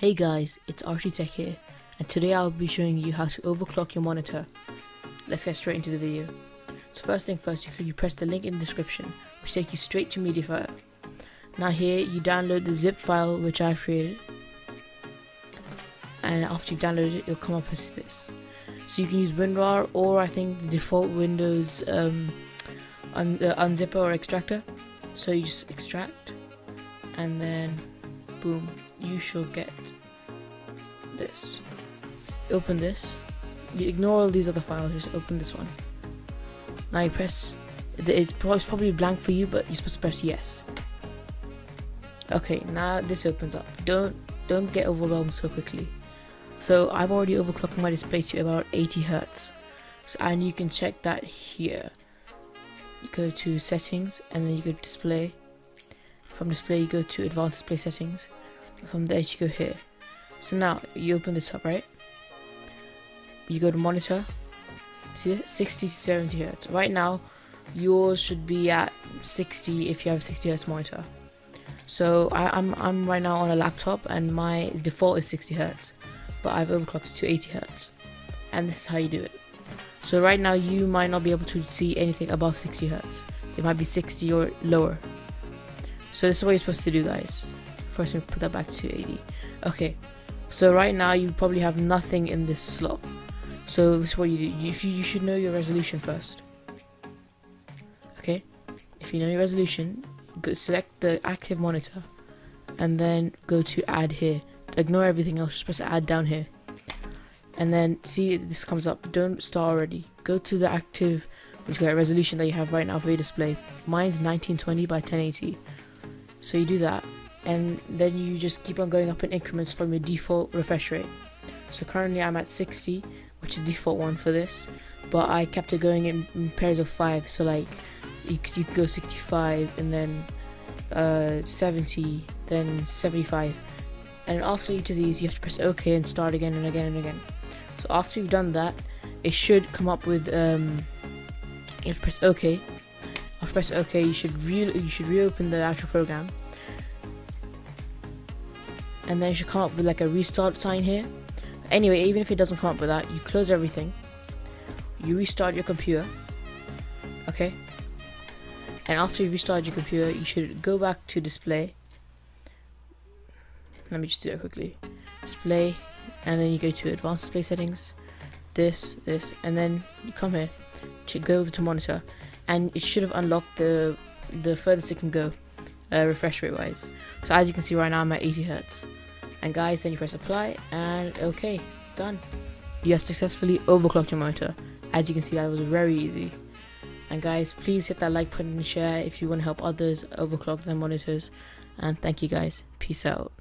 Hey guys, it's Architech here, and today I'll be showing you how to overclock your monitor. Let's get straight into the video. So first thing first, you press the link in the description, which takes you straight to MediaFire. Now here, you download the zip file which I've created, and after you've downloaded it, it'll come up as this. So you can use WinRAR, or I think the default Windows unzipper or extractor. So you just extract, and then boom, you shall get this. Open this. You ignore all these other files, just open this one. Now you press, it's probably blank for you, but you're supposed to press yes. Okay, now this opens up. Don't get overwhelmed so quickly. So I've already overclocked my display to about 80 Hz. So, and you can check that here. You go to settings, and then you go to display. From display you go to advanced display settings. From there you go here. So now you open this up, right? You go to monitor. See it? 60 to 70 Hz. Right now yours should be at 60 if you have a 60 Hz monitor. So I'm right now on a laptop, and my default is 60 Hz, but I've overclocked it to 80 Hz, and this is how you do it. So right now you might not be able to see anything above 60 Hz. It might be 60 or lower. So this is what you're supposed to do, guys. First, we put that back to 80. Okay, so right now you probably have nothing in this slot. So this is what you do. You should know your resolution first. Okay, if you know your resolution, go select the active monitor, and then go to add here. Ignore everything else, just press add down here, and then see this comes up. Don't start already. Go to the active resolution that you have right now for your display. Mine's 1920 by 1080. So you do that, and then you just keep on going up in increments from your default refresh rate. So currently I'm at 60, which is the default one for this, but I kept it going in pairs of 5. So like you can go 65, and then 70, then 75, and after each of these you have to press OK and start again and again and again. So after you've done that, it should come up with you have to press OK. After press OK, you should reopen the actual program, and then it should come up with like a restart sign here. Anyway, even if it doesn't come up with that, you close everything, you restart your computer, okay? And after you restart your computer, you should go back to display. Let me just do it quickly. Display, and then you go to advanced display settings, this, and then you come here, go over to monitor, and it should have unlocked the furthest it can go, refresh rate wise. So as you can see right now, I'm at 80 Hz. And guys, then you press apply, and okay, done. You have successfully overclocked your monitor. As you can see, that was very easy. And guys, please hit that like button and share if you want to help others overclock their monitors. And thank you guys. Peace out.